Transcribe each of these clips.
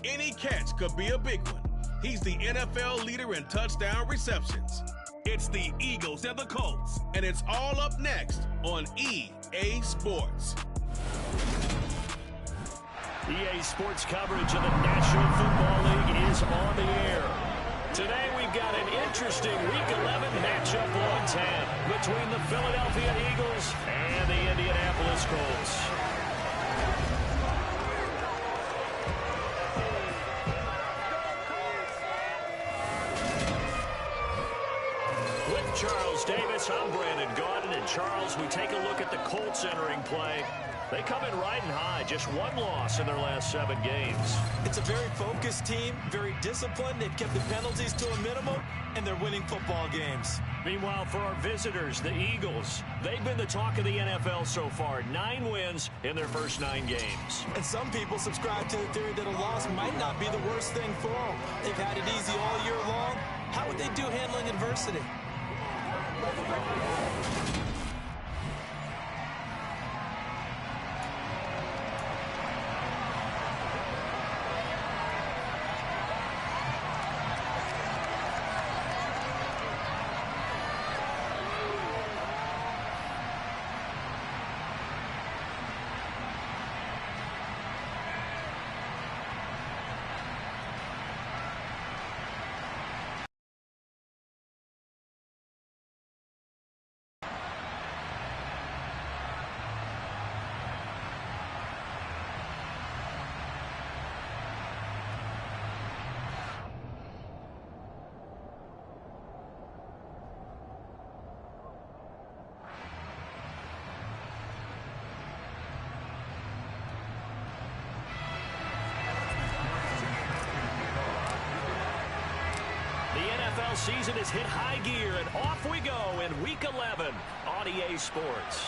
Any catch could be a big one. He's the NFL leader in touchdown receptions. It's the Eagles and the Colts, and it's all up next on EA Sports. EA Sports coverage of the National Football League is on the air. Today we've got an interesting Week 11 matchup on 10 between the Philadelphia Eagles and the Indianapolis Colts. With Charles Davis, I'm Brandon Gaudin. And Charles, we take a look at the Colts entering play. They come in riding high, just one loss in their last 7 games. It's a very focused team, very disciplined. They've kept the penalties to a minimum, and they're winning football games. Meanwhile, for our visitors, the Eagles, they've been the talk of the NFL so far. 9 wins in their first 9 games. And some people subscribe to the theory that a loss might not be the worst thing for them. They've had it easy all year long. How would they do handling adversity? NFL season has hit high gear, and off we go in Week 11 on EA Sports.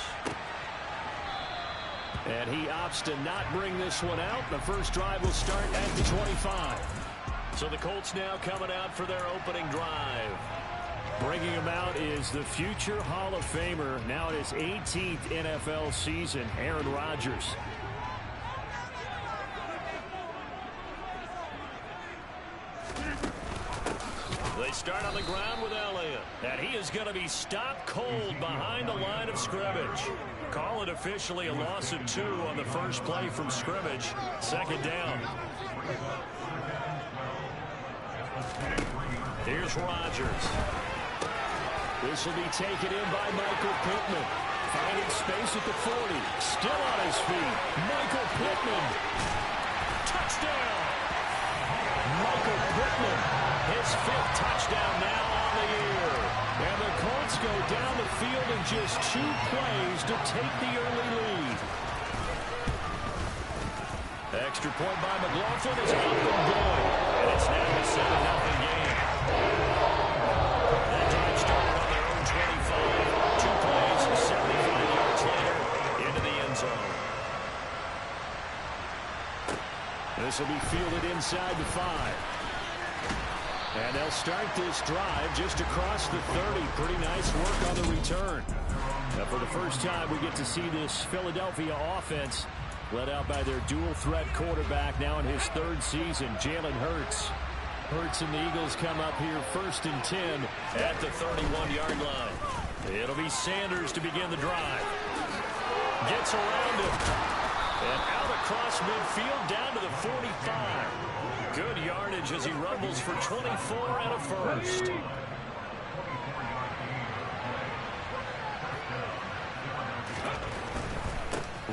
And he opts to not bring this one out. The first drive will start at the 25. So the Colts now coming out for their opening drive. Bringing him out is the future Hall of Famer, now in his 18th NFL season, Aaron Rodgers. They start on the ground with Elliott, and he is going to be stopped cold behind the line of scrimmage. Call it officially a loss of 2 on the first play from scrimmage. Second down. Here's Rodgers. This will be taken in by Michael Pittman. Finding space at the 40. Still on his feet. Michael Pittman. Touchdown. Michael Pittman. His 5th touchdown now on the year. And the Colts go down the field in just 2 plays to take the early lead. Extra point by McLaughlin is up and good. And it's now a 7-0 game. That drive started on their own 25. 2 plays, 75 yards later, into the end zone. This will be fielded inside the 5. And they'll start this drive just across the 30. Pretty nice work on the return. Now for the first time, we get to see this Philadelphia offense led out by their dual-threat quarterback now in his 3rd season, Jalen Hurts. Hurts and the Eagles come up here 1st and 10 at the 31-yard line. It'll be Sanders to begin the drive. Gets around him. And out across midfield down to the 45. Good yardage as he rumbles for 24 and a first.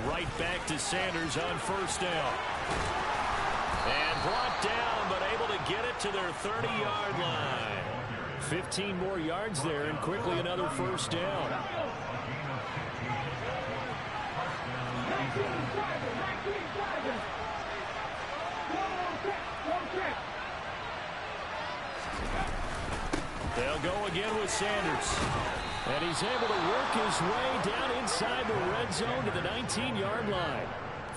Right back to Sanders on first down. And brought down, but able to get it to their 30-yard line. 15 more yards there, and quickly another first down. They'll go again with Sanders. And he's able to work his way down inside the red zone to the 19-yard line.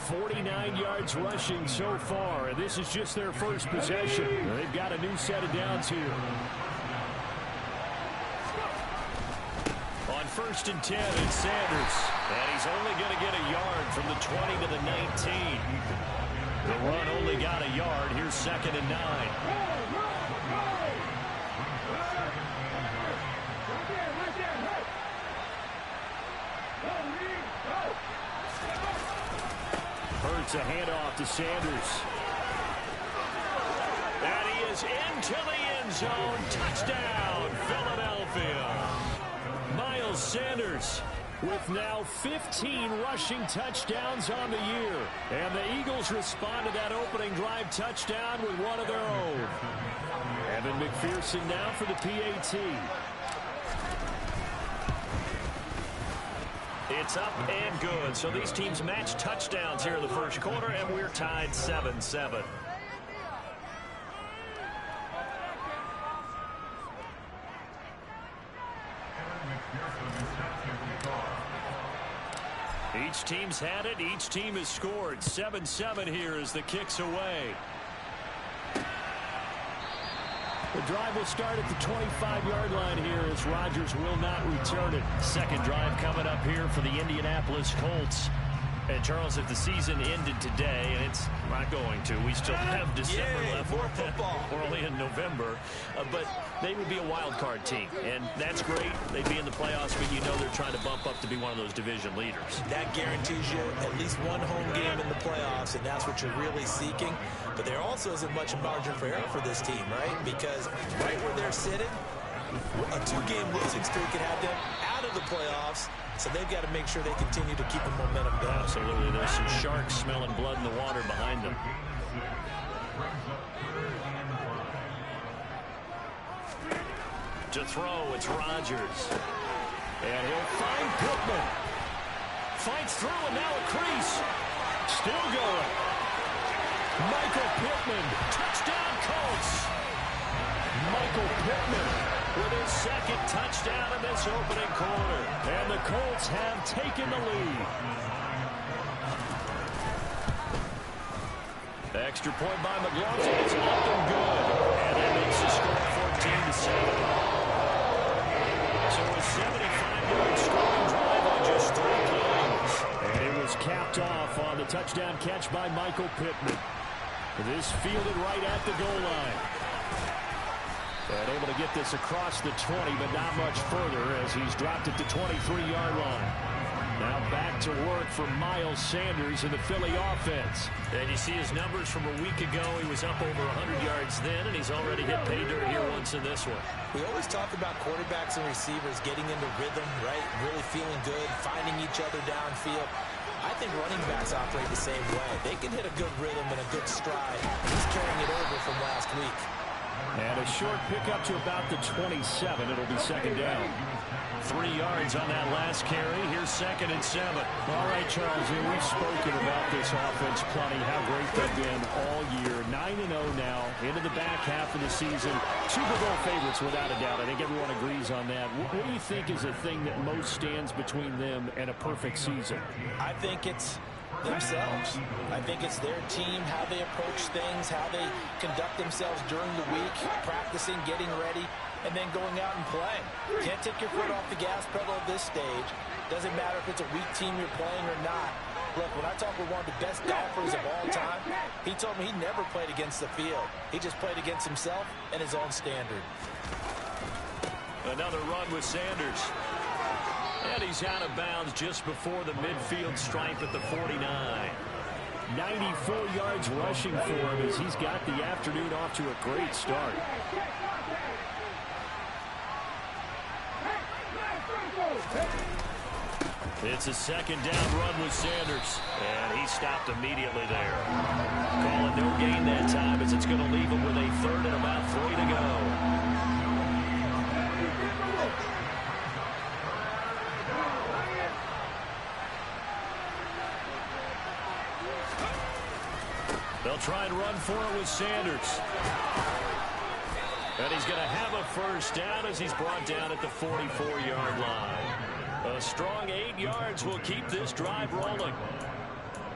49 yards rushing so far, and this is just their first possession. They've got a new set of downs here. On 1st and 10, it's Sanders. And he's only going to get a yard from the 20 to the 19. The run only got a yard. Here's 2nd and 9. Hurts a handoff to Sanders. And he is into the end zone. Touchdown, Philadelphia. Miles Sanders with now 15 rushing touchdowns on the year. And the Eagles respond to that opening drive touchdown with one of their own. Evan McPherson now for the PAT. It's up and good. So these teams match touchdowns here in the first quarter, and we're tied 7-7. Each team's had it. Each team has scored. 7-7 here as the kick's away. The drive will start at the 25-yard line here as Rodgers will not return it. Second drive coming up here for the Indianapolis Colts. And, Charles, if the season ended today, and it's not going to, we still have December left. More football. We're only in November. But they would be a wild card team, and that's great. They'd be in the playoffs, but you know they're trying to bump up to be one of those division leaders. That guarantees you at least one home game in the playoffs, and that's what you're really seeking. But there also isn't much margin for error for this team, right? Because right where they're sitting, a 2-game losing streak can have them out of the playoffs. So they've got to make sure they continue to keep the momentum down. Absolutely. There's some sharks smelling blood in the water behind them. To throw, it's Rodgers. And he'll find Pittman. Fights through, and now a crease. Still going. Michael Pittman. Touchdown, Colts. Michael Pittman with his second touchdown in this opening quarter. And the Colts have taken the lead. Extra point by McLaughlin. It's up and good. And that makes the score 14-7. So a 75-yard scoring drive on just 3 plays. And it was capped off on the touchdown catch by Michael Pittman. This fielded right at the goal line. And able to get this across the 20, but not much further as he's dropped it to 23-yard line. Now back to work for Miles Sanders in the Philly offense. And you see his numbers from a week ago. He was up over 100 yards then, and he's already hit pay dirt here once in this one. We always talk about quarterbacks and receivers getting into rhythm, right? Really feeling good, finding each other downfield. I think running backs operate the same way. They can hit a good rhythm and a good stride. He's carrying it over from last week. And a short pickup to about the 27. It'll be second down. 3 yards on that last carry. Here's 2nd and 7. All right, Charles, we've spoken about this offense plenty, how great they've been all year. 9-0 now into the back half of the season. Super Bowl favorites without a doubt. I think everyone agrees on that. What do you think is the thing that most stands between them and a perfect season? I think it's themselves. I think it's their team, how they approach things, how they conduct themselves during the week, practicing, getting ready, and then going out and playing. Can't take your foot off the gas pedal at this stage. Doesn't matter if it's a weak team you're playing or not. Look, when I talk with one of the best golfers of all time, he told me he never played against the field. He just played against himself and his own standard. Another run with Sanders. And he's out of bounds just before the midfield stripe at the 49. 94 yards rushing for him as he's got the afternoon off to a great start. It's a second down run with Sanders. And he stopped immediately there. Calling no gain that time as it's going to leave him with a 3rd and about 3 to go. They'll try and run for it with Sanders. And he's going to have a first down as he's brought down at the 44-yard line. A strong 8 yards will keep this drive rolling.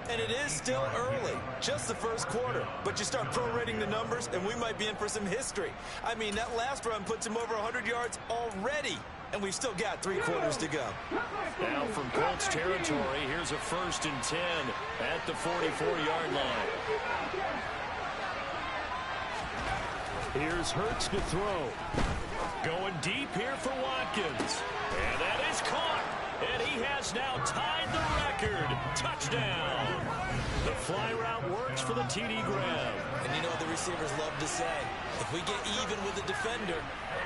And it is still early, just the first quarter. But you start prorating the numbers, and we might be in for some history. I mean, that last run puts him over 100 yards already. And we've still got 3 quarters to go. Now from Colts territory, here's a 1st and 10 at the 44-yard line. Here's Hurts to throw. Going deep here for Watkins. And that is caught. And he has now tied the record. Touchdown. The fly route works for the TD grab. And you know what the receivers love to say? If we get even with the defender,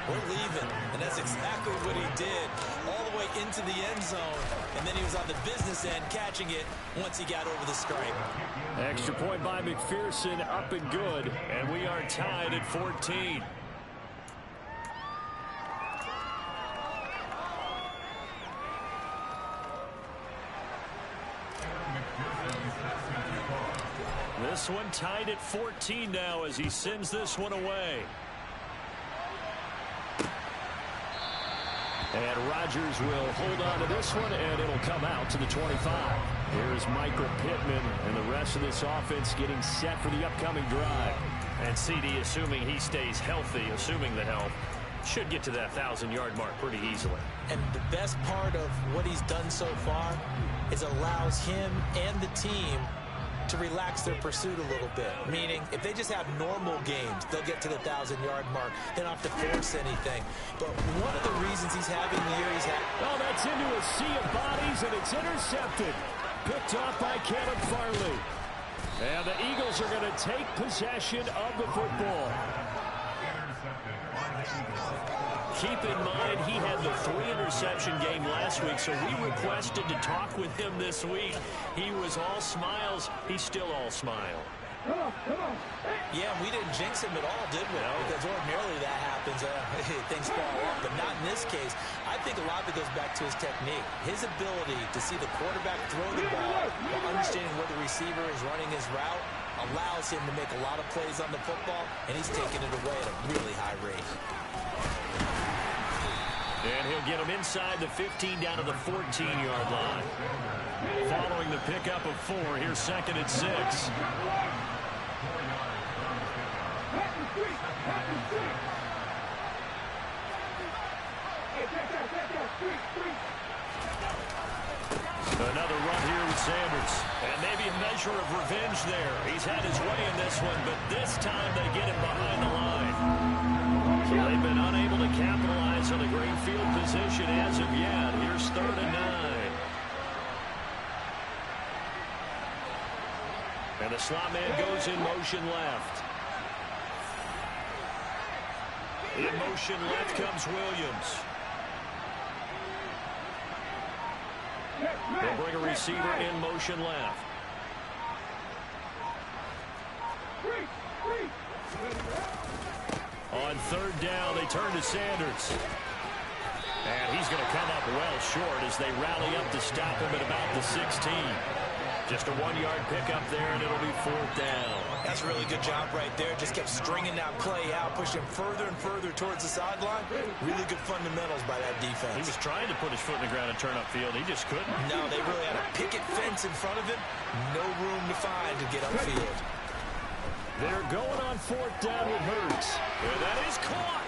we're leaving. And that's exactly what he did. All the way into the end zone. And then he was on the business end catching it once he got over the stripe. Extra point by McPherson, up and good. And we are tied at 14. This one tied at 14 now as he sends this one away. And Rodgers will hold on to this one, and it'll come out to the 25. Here's Michael Pittman and the rest of this offense getting set for the upcoming drive. And CD, assuming he stays healthy, assuming the health, should get to that 1,000-yard mark pretty easily. And the best part of what he's done so far is allows him and the team to relax their pursuit a little bit. Meaning, if they just have normal games, they'll get to the 1,000-yard mark. They don't have to force anything. But one of the reasons he's having the year he's had... Oh, that's into a sea of bodies, and it's intercepted. Picked off by Caleb Farley. And the Eagles are going to take possession of the football. Keep in mind, he had the 3-interception game last week, so we requested to talk with him this week. He was all smiles. He's still all smile. Yeah, we didn't jinx him at all, did we? No. Because ordinarily that happens. Things fall off, but not in this case. I think a lot of it goes back to his technique. His ability to see the quarterback throw the ball, while understanding where the receiver is running his route, allows him to make a lot of plays on the football, and he's taking it away at a really high rate. And he'll get him inside the 15 down to the 14-yard line. Following the pickup of 4, here's 2nd and 6. Another run here with Sanders. And maybe a measure of revenge there. He's had his way in this one, but this time they get him behind the line. They've been unable to capitalize on the great field position as of yet. Here's 3rd and 9. And the slot man goes in motion left. In motion left comes Williams. They'll bring a receiver in motion left. On 3rd down, they turn to Sanders. And he's going to come up well short as they rally up to stop him at about the 16. Just a 1-yard pickup there, and it'll be 4th down. That's a really good job right there. Just kept stringing that play out, pushing further and further towards the sideline. Really good fundamentals by that defense. He was trying to put his foot in the ground and turn upfield. He just couldn't. No, they really had a picket fence in front of him. No room to find to get upfield. They're going on 4th down with Hurts. And that is caught.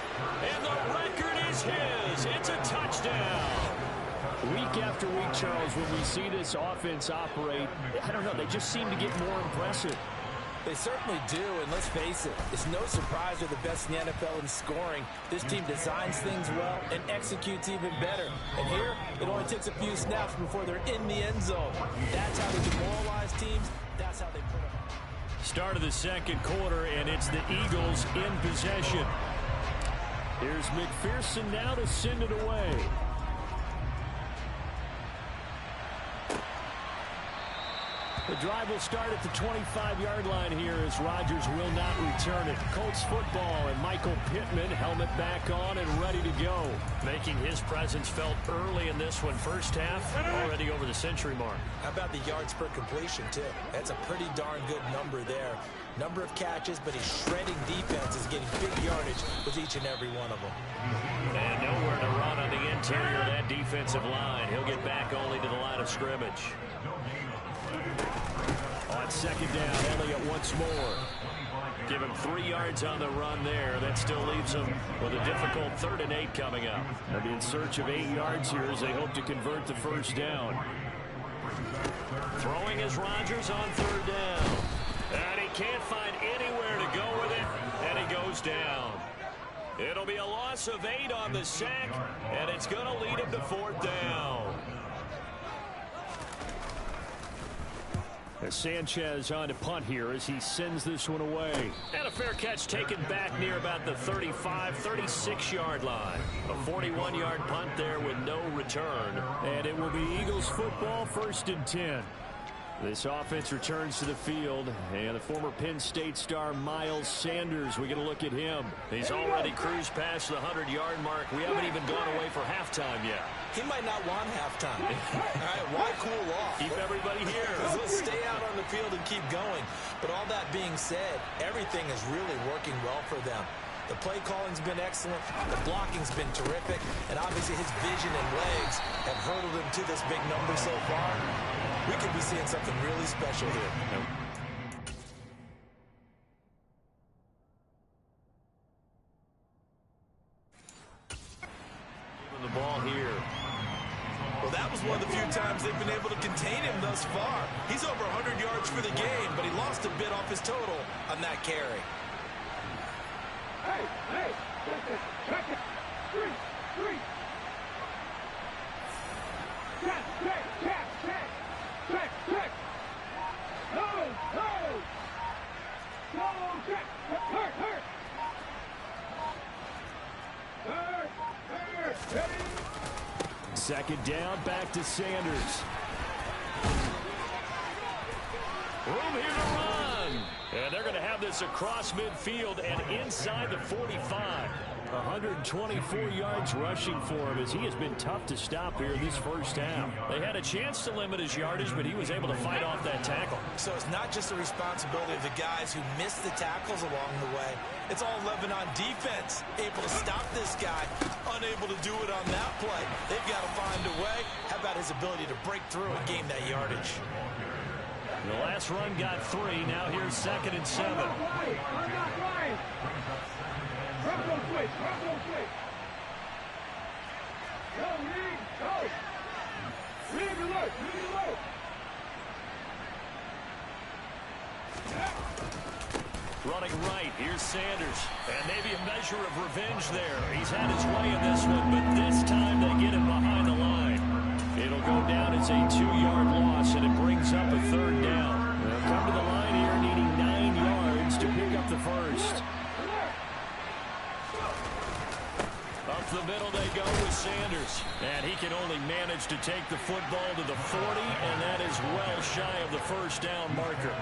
And the record is his. It's a touchdown. Week after week, Charles, when we see this offense operate, I don't know, they just seem to get more impressive. They certainly do, and let's face it, it's no surprise they're the best in the NFL in scoring. This team designs things well and executes even better. And here, it only takes a few snaps before they're in the end zone. That's how they demoralize teams. That's how they put them on. Start of the 2nd quarter, and it's the Eagles in possession. Here's McPherson now to send it away. The drive will start at the 25-yard line here as Rodgers will not return it. Colts football and Michael Pittman, helmet back on and ready to go. Making his presence felt early in this one. First half, already over the century mark. How about the yards per completion, too? That's a pretty darn good number there. Number of catches, but he's shredding defenses, getting big yardage with each and every one of them. And nowhere to run on the interior of that defensive line. He'll get back only to the line of scrimmage. On 2nd down, Elliott once more. Give him 3 yards on the run there. That still leaves him with a difficult 3rd and 8 coming up. They'll be in search of 8 yards here as they hope to convert the first down. Throwing is Rodgers on 3rd down. And he can't find anywhere to go with it, and he goes down. It'll be a loss of 8 on the sack, and it's going to lead him to 4th down. As Sanchez on to punt here as he sends this one away. And a fair catch taken back near about the 35, 36-yard line. A 41-yard punt there with no return. And it will be Eagles football, 1st and 10. This offense returns to the field, and the former Penn State star Miles Sanders, we're going to look at him. He's already cruised past the 100-yard mark. We haven't even gone away for halftime yet. He might not want halftime. All right, why cool off? Keep everybody here. Let's stay out on the field and keep going. But all that being said, everything is really working well for them. The play calling's been excellent, the blocking's been terrific, and obviously his vision and legs have hurdled him to this big number so far. We could be seeing something really special here. The ball here. Well, that was one of the few times they've been able to contain him thus far. He's over 100 yards for the game, but he lost a bit off his total on that carry. Hey, check it. Three. Check. No. Check. Hurt. Second down, back to Sanders. Room here to run. And they're going to have this across midfield and inside the 45. 124 yards rushing for him as he has been tough to stop here this first half. They had a chance to limit his yardage, but he was able to fight off that tackle. So it's not just the responsibility of the guys who missed the tackles along the way. It's all Lebanon defense, able to stop this guy, unable to do it on that play. They've got to find a way. How about his ability to break through and gain that yardage? The last run got 3. Now here's 2nd and 7. Rumble switch. Go, Reed, go. Reed alert. Running right, here's Sanders. And maybe a measure of revenge there. He's had his way in this one, but this time they get him behind the line. It'll go down as a 2-yard loss, and it brings up a 3rd down. They'll come to the line here needing 9 yards to pick up the first. Up the middle they go with Sanders. And he can only manage to take the football to the 40, and that is well shy of the 1st down marker.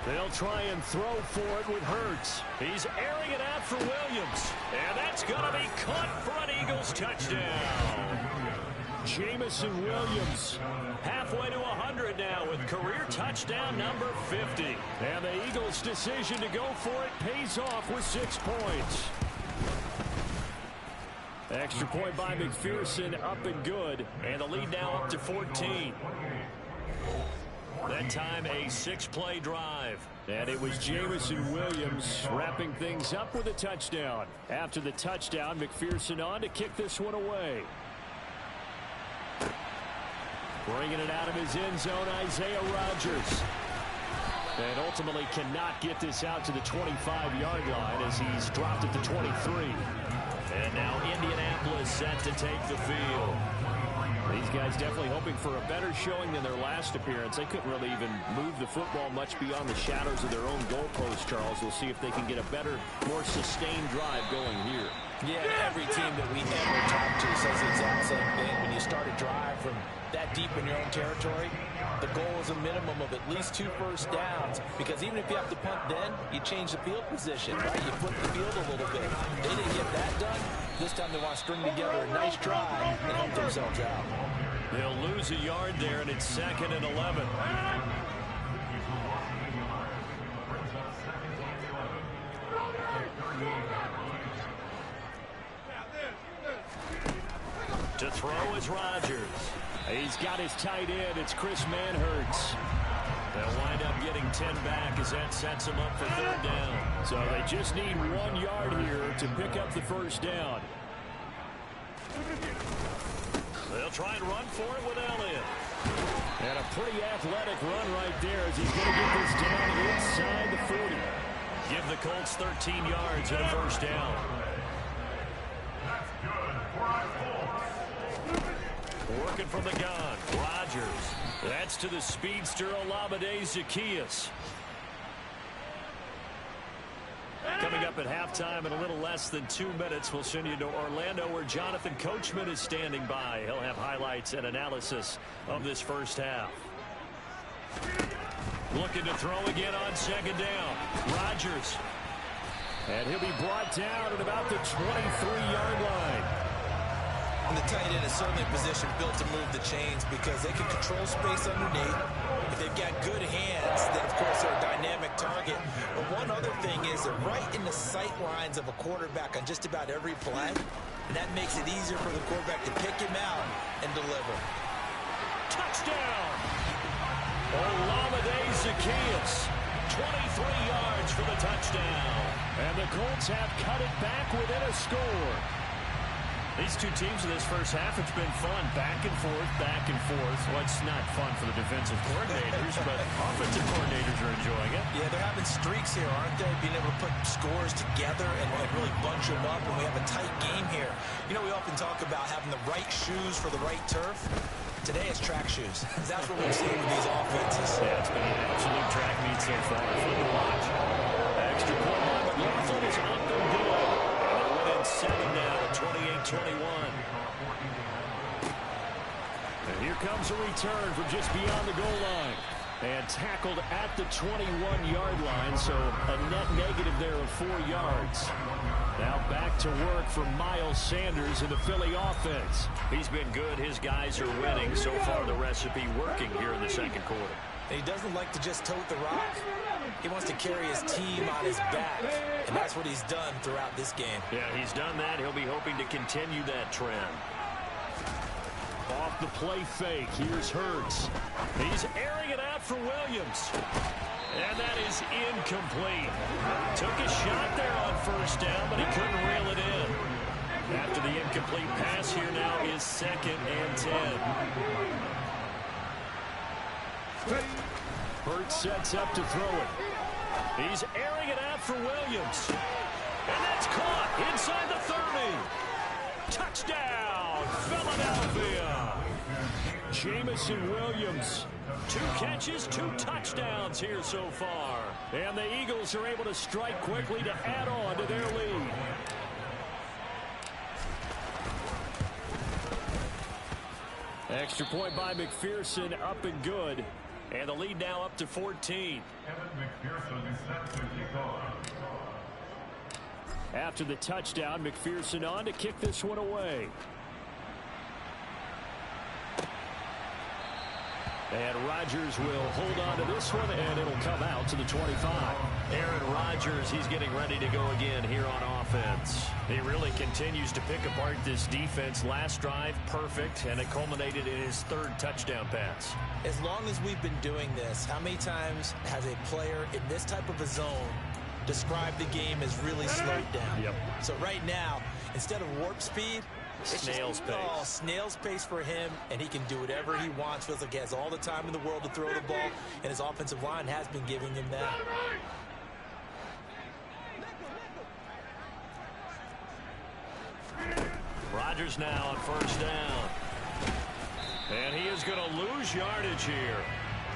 They'll try and throw for it with Hurts. He's airing it out for Williams. And that's going to be caught for an Eagles touchdown. Jamison Williams halfway to 100 now with career touchdown number 50. And the Eagles' decision to go for it pays off with 6 points. Extra point by McPherson, up and good. And the lead now up to 14. That time a 6-play drive. And it was Jamison Williams wrapping things up with a touchdown. After the touchdown, McPherson on to kick this one away. Bringing it out of his end zone, Isaiah Rodgers. And ultimately cannot get this out to the 25-yard line as he's dropped at the 23. And now Indianapolis set to take the field. These guys definitely hoping for a better showing than their last appearance. They couldn't really even move the football much beyond the shadows of their own goalpost, Charles. We'll see if they can get a better, more sustained drive going here. Yeah, every team that we ever talk to says the exact same thing. When you start a drive from that deep in your own territory, the goal is a minimum of at least 2 first downs, because even if you have to punt then, you change the field position, right? You flip the field a little bit. They didn't get that done. This time they want to string together a nice drive and help themselves out. They'll lose a yard there, and it's 2nd and 11. To throw is Rodgers. He's got his tight end. It's Chris Manhertz. They'll wind up getting 10 back as that sets them up for third down. So they just need 1 yard here to pick up the first down. They'll try and run for it with Elliott. And a pretty athletic run right there as he's going to get this down inside the 40. Give the Colts 13 yards and a first down. Working from the gun, Rodgers. That's to the speedster Olamide Zaccheaus. Coming up at halftime in a little less than 2 minutes, we'll send you to Orlando where Jonathan Coachman is standing by. He'll have highlights and analysis of this first half. Looking to throw again on second down. Rodgers. And he'll be brought down at about the 23-yard line. And the tight end is certainly a position built to move the chains because they can control space underneath. If they've got good hands, then of course they're a dynamic target. But one other thing is they're right in the sight lines of a quarterback on just about every play. And that makes it easier for the quarterback to pick him out and deliver. Touchdown! Olamide Zaccheaus. 23 yards for the touchdown. And the Colts have cut it back within a score. These two teams in this first half, it's been fun. Back and forth, back and forth. Well, it's not fun for the defensive coordinators, but offensive coordinators are enjoying it. Yeah, they're having streaks here, aren't they? Being able to put scores together and really bunch them up, and we have a tight game here. You know, we often talk about having the right shoes for the right turf. Today it's track shoes. That's what we've seen with these offenses. Yeah, it's been an absolute track meet so far. Fun to watch. Extra point by McLaughlin is up and good. And they're within 7 now at 28-21. And here comes a return from just beyond the goal line. And tackled at the 21-yard line, so a net negative there of 4 yards. Now back to work for Miles Sanders in the Philly offense. He's been good. His guys are winning. So far, the recipe working here in the second quarter. He doesn't like to just tote the rock. He wants to carry his team on his back, and that's what he's done throughout this game. Yeah, he's done that. He'll be hoping to continue that trend. Off the play fake, here's Hurts. He's airing it out for Williams. And that is incomplete. Took a shot there on first down, but he couldn't reel it in. After the incomplete pass, here now is 2nd and 10. Hurts sets up to throw it. He's airing it out for Williams. And that's caught inside the 30. Touchdown, Philadelphia. Jamison Williams. 2 catches, 2 touchdowns here so far. And the Eagles are able to strike quickly to add on to their lead. Extra point by McPherson, up and good. And the lead now up to 14. After the touchdown, McPherson on to kick this one away. And Rodgers will hold on to this one, and it'll come out to the 25. Aaron Rodgers, he's getting ready to go again here on offense. He really continues to pick apart this defense. Last drive, perfect, and it culminated in his 3rd touchdown pass. As long as we've been doing this, how many times has a player in this type of a zone described the game as really slowed down? Yep. So right now, instead of warp speed, snail's pace. Oh, snail's pace for him, and he can do whatever he wants. Feels like he has all the time in the world to throw the ball, and his offensive line has been giving him that. Rodgers now on first down. And he is going to lose yardage here.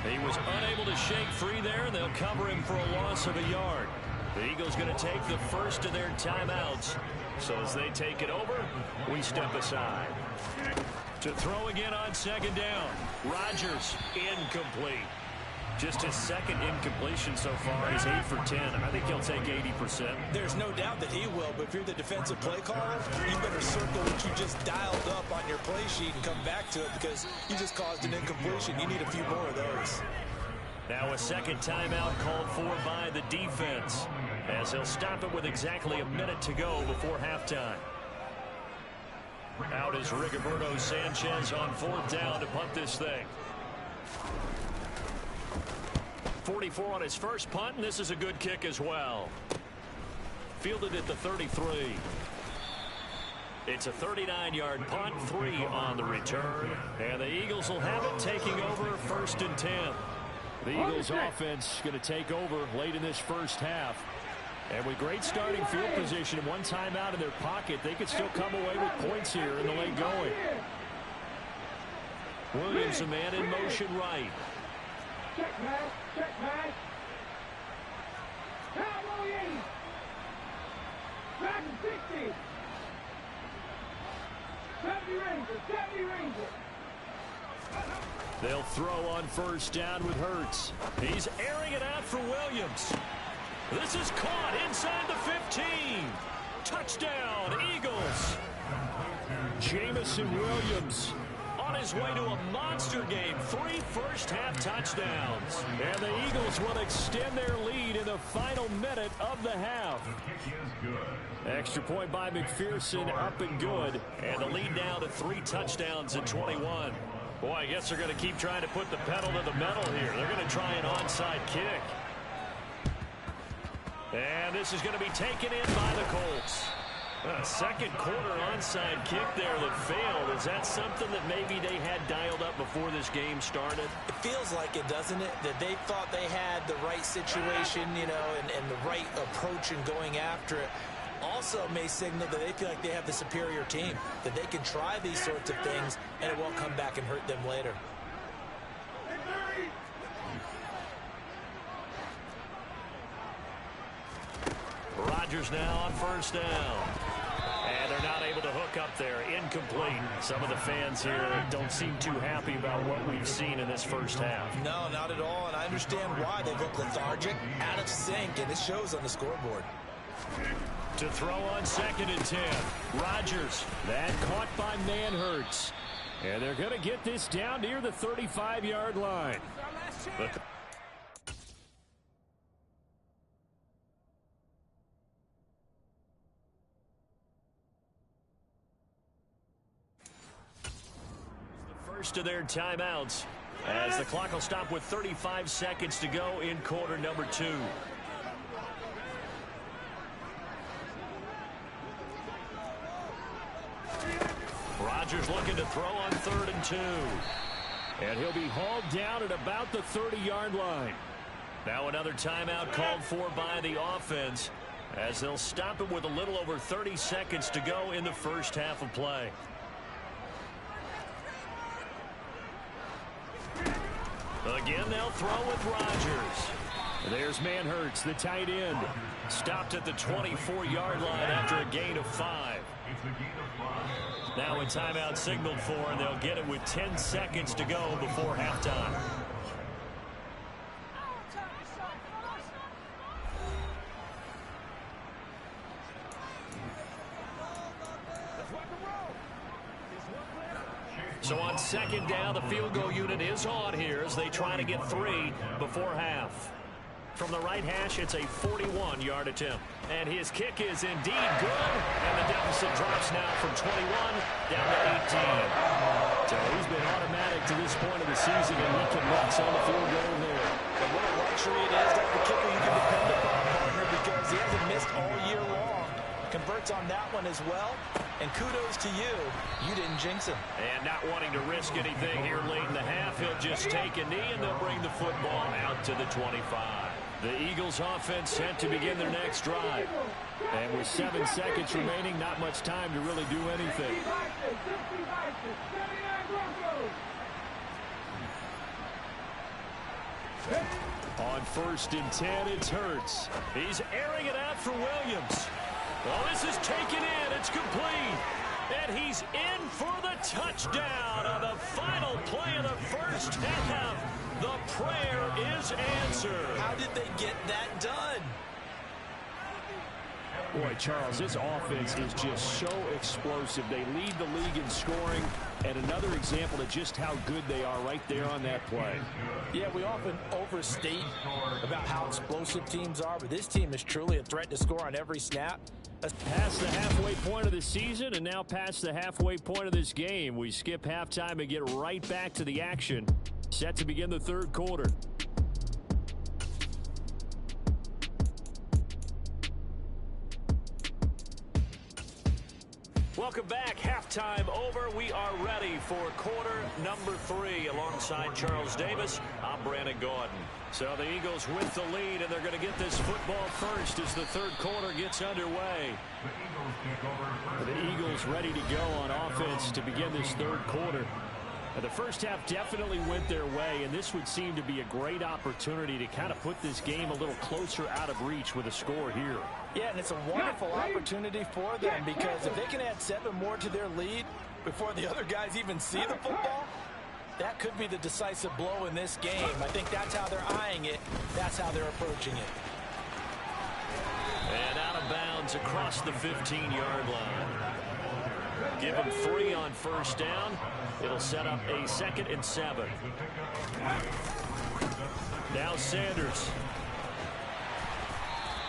He was unable to shake free there, and they'll cover him for a loss of a yard. The Eagles going to take the first of their timeouts. So as they take it over, we step aside. To throw again on second down. Rodgers, incomplete. Just his 2nd incompletion so far. He's 8 for 10. I think he'll take 80%. There's no doubt that he will, but if you're the defensive play caller, you better circle what you just dialed up on your play sheet and come back to it because you just caused an incompletion. You need a few more of those. Now a 2nd timeout called for by the defense, as he'll stop it with exactly a minute to go before halftime. Out is Rigoberto Sanchez on 4th down to punt this thing. 44 on his first punt, and this is a good kick as well. Fielded at the 33. It's a 39-yard punt, 3 on the return. And the Eagles will have it, taking over 1st and 10. The Eagles offense going to take over late in this first half. And with great starting field position and one timeout in their pocket, they could still come away with points here in the late going. Williams, a man in motion right. Check pass, check pass. Cowboy 80. Back to 60. 70 Rangers, 70 Rangers. They'll throw on 1st down with Hurts. He's airing it out for Williams. This is caught inside the 15. Touchdown, Eagles. Jamison Williams on his way to a monster game. 3 first-half touchdowns. And the Eagles will extend their lead in the final minute of the half. Extra point by McPherson, up and good. And the lead now to 3 touchdowns at 21. Boy, I guess they're going to keep trying to put the pedal to the metal here. They're going to try an onside kick. And this is going to be taken in by the Colts. A second quarter onside kick there that failed. Is that something that maybe they had dialed up before this game started? It feels like it, doesn't it? That they thought they had the right situation, you know, and the right approach in going after it. Also may signal that they feel like they have the superior team, that they can try these sorts of things and it won't come back and hurt them later. Rodgers now on 1st down. And they're not able to hook up there. Incomplete. Some of the fans here don't seem too happy about what we've seen in this first half. No, not at all, and I understand why. They look lethargic, out of sync, and it shows on the scoreboard. To throw on 2nd and 10. Rodgers. That caught by Manhurts. And they're going to get this down near the 35-yard line. First of their timeouts as the clock will stop with 35 seconds to go in quarter number 2. Rodgers looking to throw on 3rd and 2. And he'll be hauled down at about the 30-yard line. Now another timeout called for by the offense as they'll stop it with a little over 30 seconds to go in the first half of play. Again, they'll throw with Rodgers. There's Manhurts, the tight end. Stopped at the 24-yard line after a gain of 5. Now a timeout signaled for, and they'll get it with 10 seconds to go before halftime. So on 2nd down, the field goal unit is on here as they try to get 3 before half. From the right hash, it's a 41-yard attempt. And his kick is indeed good. And the deficit drops now from 21 down to 18. So he's been automatic to this point of the season, and he connects on the field goal there. And what a luxury it is that the kicker you can depend upon, partner, because he hasn't missed all year long. Converts on that one as well. And kudos to you. You didn't jinx him. And not wanting to risk anything here late in the half, he'll just take a knee, and they'll bring the football out to the 25. The Eagles offense set to begin their next drive. And with 7 seconds remaining, not much time to really do anything. On 1st and 10, it's Hurts. He's airing it out for Williams. Well, this is taken in. It's complete. And he's in for the touchdown on the final play of the first half. The prayer is answered. How did they get that done? Boy, Charles, this offense is just so explosive. They lead the league in scoring. And another example of just how good they are right there on that play. Yeah, we often overstate about how explosive teams are, but this team is truly a threat to score on every snap. Past the halfway point of the season and now past the halfway point of this game. We skip halftime and get right back to the action. Set to begin the third quarter. Welcome back. Halftime over. We are ready for quarter number 3 alongside Charles Davis. I'm Brandon Gordon. So the Eagles with the lead, and they're going to get this football first as the third quarter gets underway. The Eagles ready to go on offense to begin this third quarter. The first half definitely went their way, and this would seem to be a great opportunity to kind of put this game a little closer out of reach with a score here. Yeah, and it's a wonderful opportunity for them because if they can add 7 more to their lead before the other guys even see the football, that could be the decisive blow in this game. I think that's how they're eyeing it. That's how they're approaching it. And out of bounds across the 15-yard line. Give him 3 on first down. It'll set up a 2nd and 7. Now Sanders.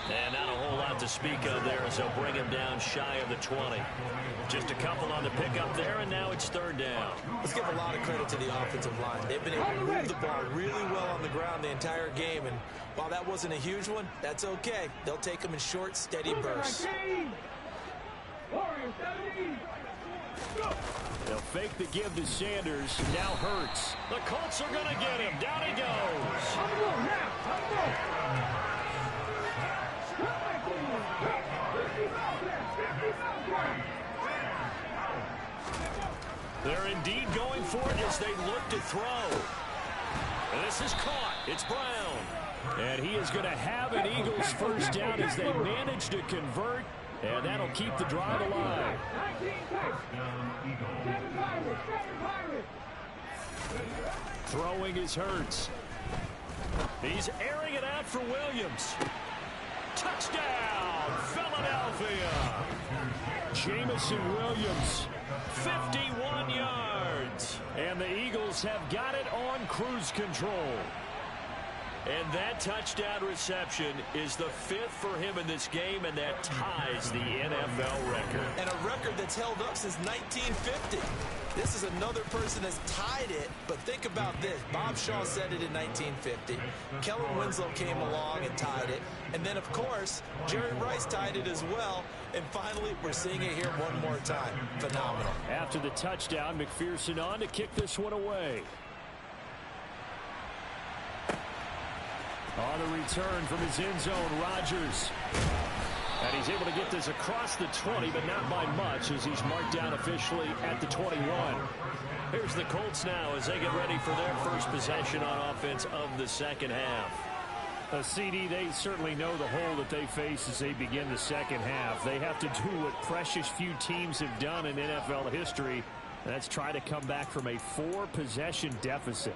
And not a whole lot to speak of there as they'll bring him down shy of the 20. Just a couple on the pickup there, and now it's 3rd down. Let's give a lot of credit to the offensive line. They've been able to move the ball really well on the ground the entire game, and while that wasn't a huge one, that's okay. They'll take them in short, steady bursts. They'll fake the give to Sanders. Now Hurts. The Colts are going to get him. Down he goes. They're indeed going for it as they look to throw. And this is caught. It's Brown. And he is going to have an Eagles first down as they manage to convert. And that'll keep the drive alive. Throwing is Hurts. He's airing it out for Williams. Touchdown, Philadelphia. Jamison Williams, 51 yards. And the Eagles have got it on cruise control. And that touchdown reception is the 5th for him in this game, and that ties the NFL record. And a record that's held up since 1950. This is another person that's tied it, but think about this. Bob Shaw said it in 1950. Kellen Winslow came along and tied it. And then, of course, Jerry Rice tied it as well. And finally, we're seeing it here one more time. Phenomenal. After the touchdown, McPherson on to kick this one away. On the return from his end zone, Rodgers. And he's able to get this across the 20, but not by much as he's marked down officially at the 21. Here's the Colts now as they get ready for their first possession on offense of the second half. CD, they certainly know the hole that they face as they begin the second half. They have to do what precious few teams have done in NFL history. That's try to come back from a 4-possession deficit.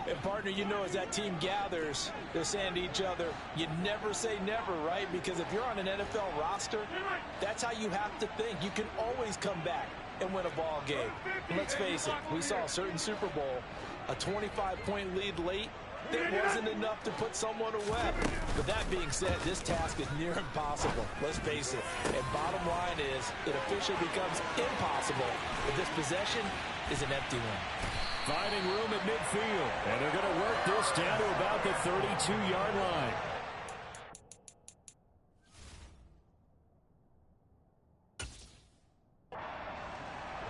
And, partner, you know, as that team gathers, they're saying to each other, you never say never, right? Because if you're on an NFL roster, that's how you have to think. You can always come back and win a ball game. And let's face it, we saw a certain Super Bowl, a 25-point lead late. That wasn't enough to put someone away. But that being said, this task is near impossible. Let's face it. And bottom line is, it officially becomes impossible if this possession is an empty one. Finding room at midfield, and they're going to work this down to about the 32-yard line.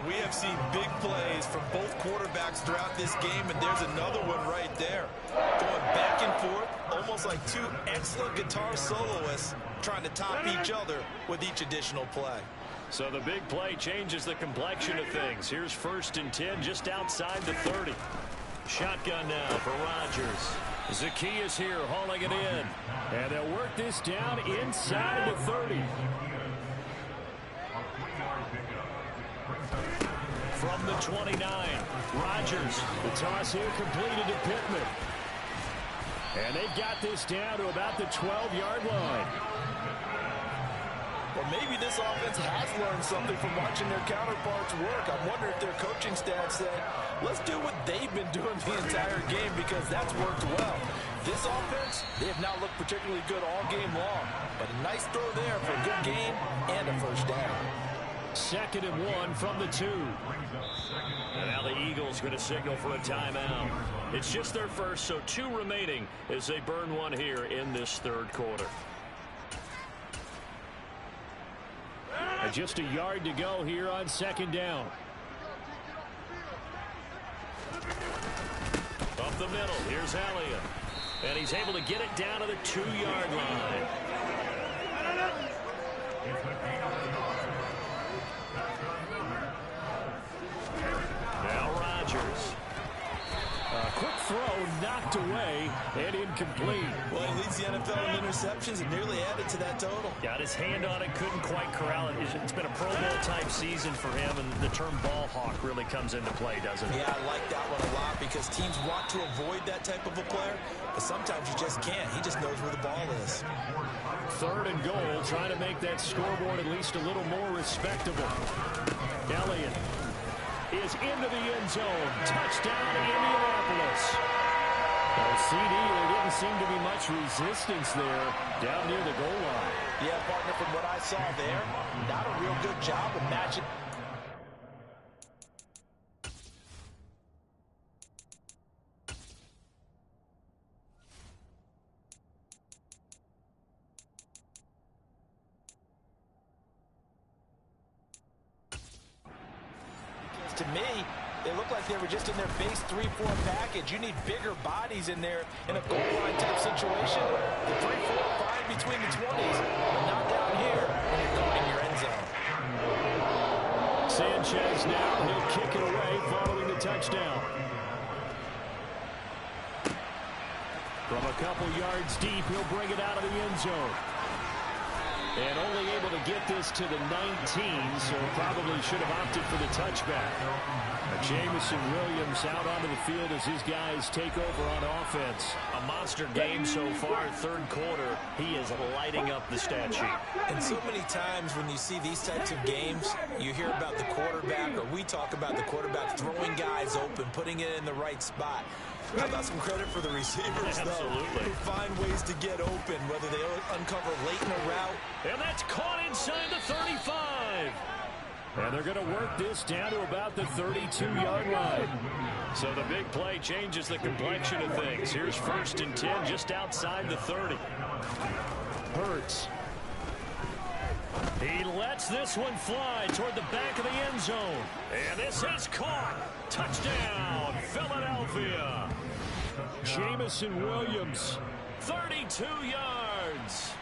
We have seen big plays from both quarterbacks throughout this game, and there's another one right there. Going back and forth, almost like 2 excellent guitar soloists trying to top each other with each additional play. So the big play changes the complexion of things. Here's 1st and 10 just outside the 30. Shotgun now for Rodgers. Zacchaeus here hauling it in. And they'll work this down inside of the 30. From the 29, Rodgers. The toss here completed to Pittman. And they got this down to about the 12-yard line. Well, maybe this offense has learned something from watching their counterparts work. I wonder if their coaching staff said, let's do what they've been doing the entire game because that's worked well. This offense, they have not looked particularly good all game long. But a nice throw there for a good game and a first down. 2nd and 1 from the 2. And now the Eagles going to signal for a timeout. It's just their first, so 2 remaining as they burn one here in this 3rd quarter. And just a yard to go here on 2nd down. Up the middle, here's Elliott. And he's able to get it down to the 2-yard line. Now Rodgers. Quick throw knocked away and incomplete. Well, he leads the NFL in interceptions and nearly added to that total. Got his hand on it, couldn't quite corral it. It's been a Pro Bowl type season for him, and the term ball hawk really comes into play, doesn't it? Yeah, I like that one a lot because teams want to avoid that type of a player, but sometimes you just can't. He just knows where the ball is. 3rd and goal, trying to make that scoreboard at least a little more respectable. Elliott is into the end zone. Touchdown, Indianapolis. CD, there didn't seem to be much resistance there down near the goal line. Yeah, partner, from what I saw there, not a real good job of matching. To me, they look like they were just in their base 3-4 package. You need bigger bodies in there in a goal line type situation. The 3-4 fine between the 20s, but not down here when you're guarding your end zone. Sanchez now, he'll kick it away following the touchdown. From a couple yards deep, he'll bring it out of the end zone. And only able to get this to the 19, so probably should have opted for the touchback. Jamison Williams out onto the field as his guys take over on offense. A monster game so far, 3rd quarter. He is lighting up the stat sheet. And so many times when you see these types of games, you hear about the quarterback, or we talk about the quarterback throwing guys open, putting it in the right spot. How about some credit for the receivers, though, who find ways to get open, whether they uncover late in a route. And that's caught inside the 35. And they're going to work this down to about the 32-yard line. So the big play changes the complexion of things. Here's 1st and 10 just outside the 30. Hurts. He lets this one fly toward the back of the end zone. And this is caught. Touchdown, Philadelphia. Jamison Williams, 32 yards.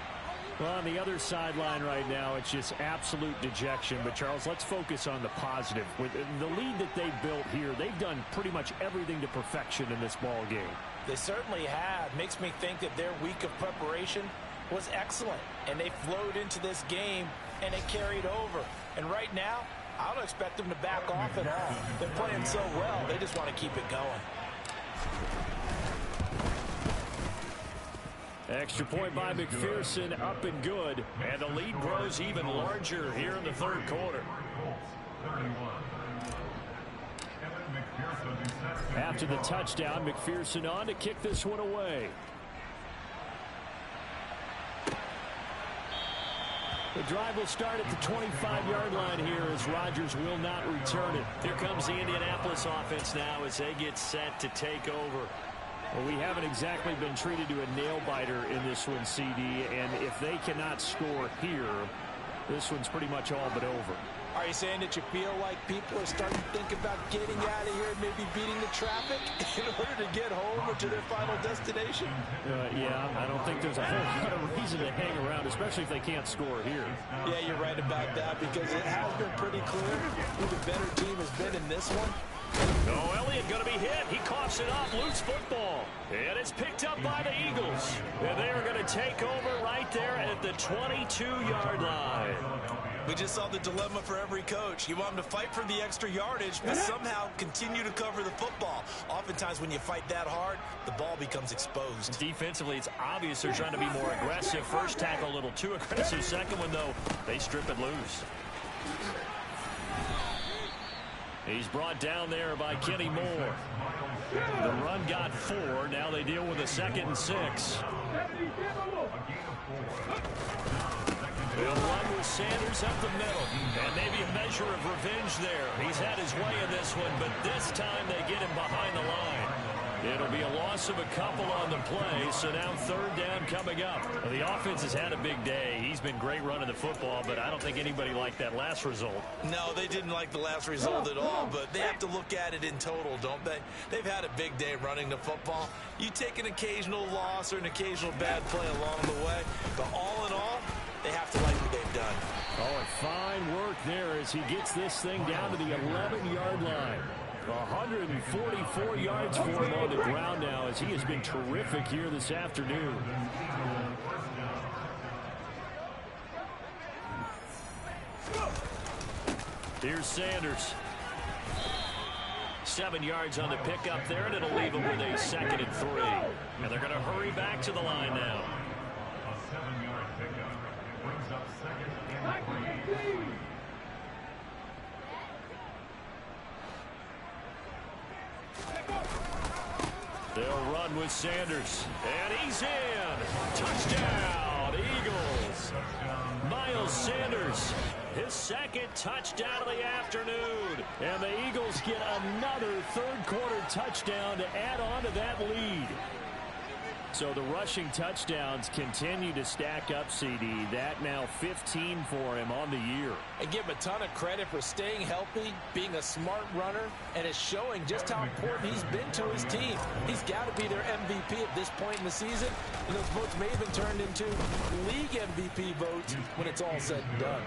Well, on the other sideline right now, it's just absolute dejection. But, Charles, let's focus on the positive. With the lead that they built here, they've done pretty much everything to perfection in this ball game. They certainly have. Makes me think that their week of preparation was excellent. And they flowed into this game, and it carried over. And right now, I don't expect them to back off at all. They're playing so well, they just want to keep it going. Extra point by McPherson, up and good. And the lead grows even larger here in the 3rd quarter. After the touchdown, McPherson on to kick this one away. The drive will start at the 25-yard line here as Rodgers will not return it. Here comes the Indianapolis offense now as they get set to take over. Well, we haven't exactly been treated to a nail-biter in this one, CD, and if they cannot score here, this one's pretty much all but over. Are you saying that you feel like people are starting to think about getting out of here and maybe beating the traffic in order to get home or to their final destination? Yeah, I don't think there's a whole lot of reason to hang around, especially if they can't score here. Yeah, you're right about that because it has been pretty clear who the better team has been in this one. No, Elliott going to be hit. He coughs it up. Loose football. And it's picked up by the Eagles. And they are going to take over right there at the 22-yard line. We just saw the dilemma for every coach. You want them to fight for the extra yardage, but somehow continue to cover the football. Oftentimes when you fight that hard, the ball becomes exposed. Defensively, it's obvious they're trying to be more aggressive. First tackle a little too aggressive. Second one, though, they strip it loose. He's brought down there by Kenny Moore. The run got 4. Now they deal with a 2nd and 6. They'll run with Sanders up the middle. And maybe a measure of revenge there. He's had his way in this one, but this time they get him behind the line. It'll be a loss of a couple on the play, so now 3rd down coming up. Well, the offense has had a big day. He's been great running the football, but I don't think anybody liked that last result. No, they didn't like the last result at all, but they have to look at it in total, don't they? They've had a big day running the football. You take an occasional loss or an occasional bad play along the way, but all in all, they have to like what they've done. Oh, and fine work there as he gets this thing down to the 11-yard line. 144 yards for him on the ground now as he has been terrific here this afternoon. Here's Sanders. 7 yards on the pickup there, and it'll leave him with a 2nd and 3. And they're going to hurry back to the line now. A 7-yard pickup brings up 2nd and 3. They'll run with Sanders. And he's in. Touchdown, Eagles. Miles Sanders, his 2nd touchdown of the afternoon. And the Eagles get another 3rd quarter touchdown to add on to that lead. So the rushing touchdowns continue to stack up, CD. That now 15 for him on the year. And give him a ton of credit for staying healthy, being a smart runner, and it's showing just how important he's been to his team. He's got to be their MVP at this point in the season, and those votes may have been turned into league MVP votes when it's all said and done.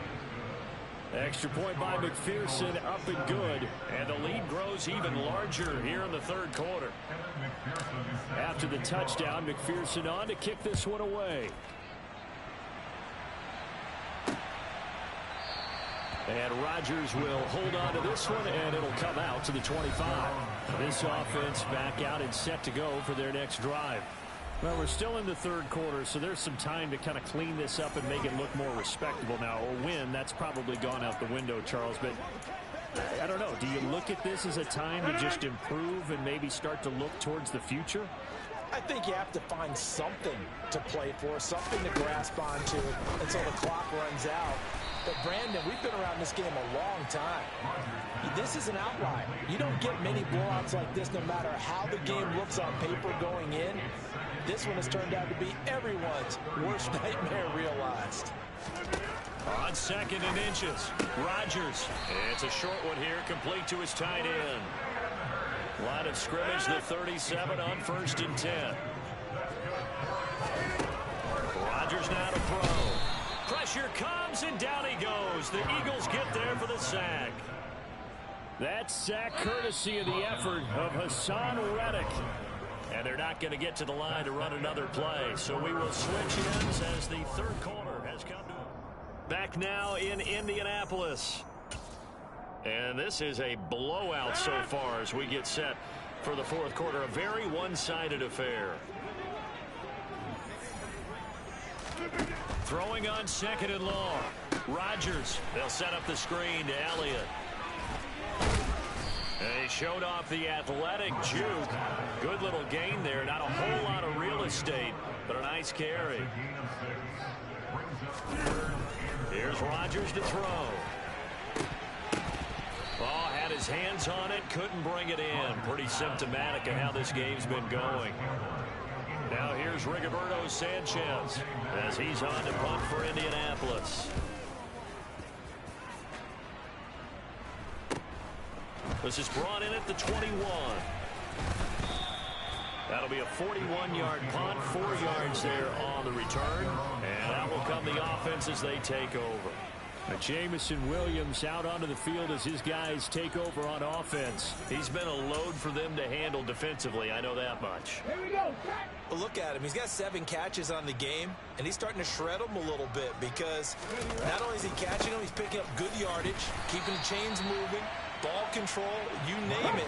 Extra point by McPherson, up and good. And the lead grows even larger here in the 3rd quarter. After the touchdown, McPherson on to kick this one away. And Rodgers will hold on to this one, and it'll come out to the 25. This offense back out and set to go for their next drive. Well, we're still in the 3rd quarter, so there's some time to kind of clean this up and make it look more respectable now. A win, that's probably gone out the window, Charles, but I don't know. Do you look at this as a time to just improve and maybe start to look towards the future? I think you have to find something to play for, something to grasp onto until the clock runs out. But, Brandon, we've been around this game a long time. This is an outlier. You don't get many blowouts like this no matter how the game looks on paper going in. This one has turned out to be everyone's worst nightmare realized. On 2nd and inches, Rodgers. It's a short one here, complete to his tight end. Line of scrimmage, the 37 on 1st and 10. Rodgers now to throw. Pressure comes, and down he goes. The Eagles get there for the sack. That sack courtesy of the effort of Hassan Reddick. And they're not going to get to the line to run another play. So we will switch ends as the 3rd quarter has come to. Back now in Indianapolis. And this is a blowout so far as we get set for the 4th quarter. A very one-sided affair. Throwing on 2nd and long. Rodgers. They'll set up the screen to Elliott. And he showed off the athletic juke. Good little gain there. Not a whole lot of real estate, but a nice carry. Here's Rodgers to throw. Oh, had his hands on it, couldn't bring it in. Pretty symptomatic of how this game's been going. Now here's Rigoberto Sanchez as he's on to punt for Indianapolis. This is brought in at the 21. That'll be a 41-yard punt, 4 yards there on the return. And that will come the offense as they take over. Jamison Williams out onto the field as his guys take over on offense. He's been a load for them to handle defensively, I know that much. Here we go. But look at him. He's got 7 catches on the game, and he's starting to shred them a little bit because not only is he catching them, he's picking up good yardage, keeping the chains moving, ball control, you name it.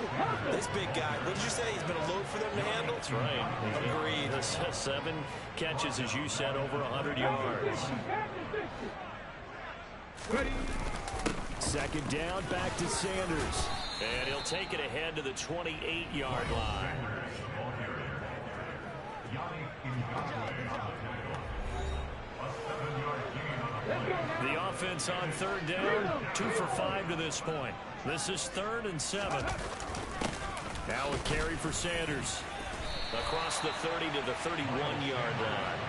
This big guy, what did you say? He's been a load for them to handle? That's right. Agreed. 7 catches, as you said, over 100 yards. Second down, back to Sanders. And he'll take it ahead to the 28-yard line. The offense on third down, 2 for 5 to this point. This is 3rd and 7. Now a carry for Sanders. Across the 30 to the 31-yard line.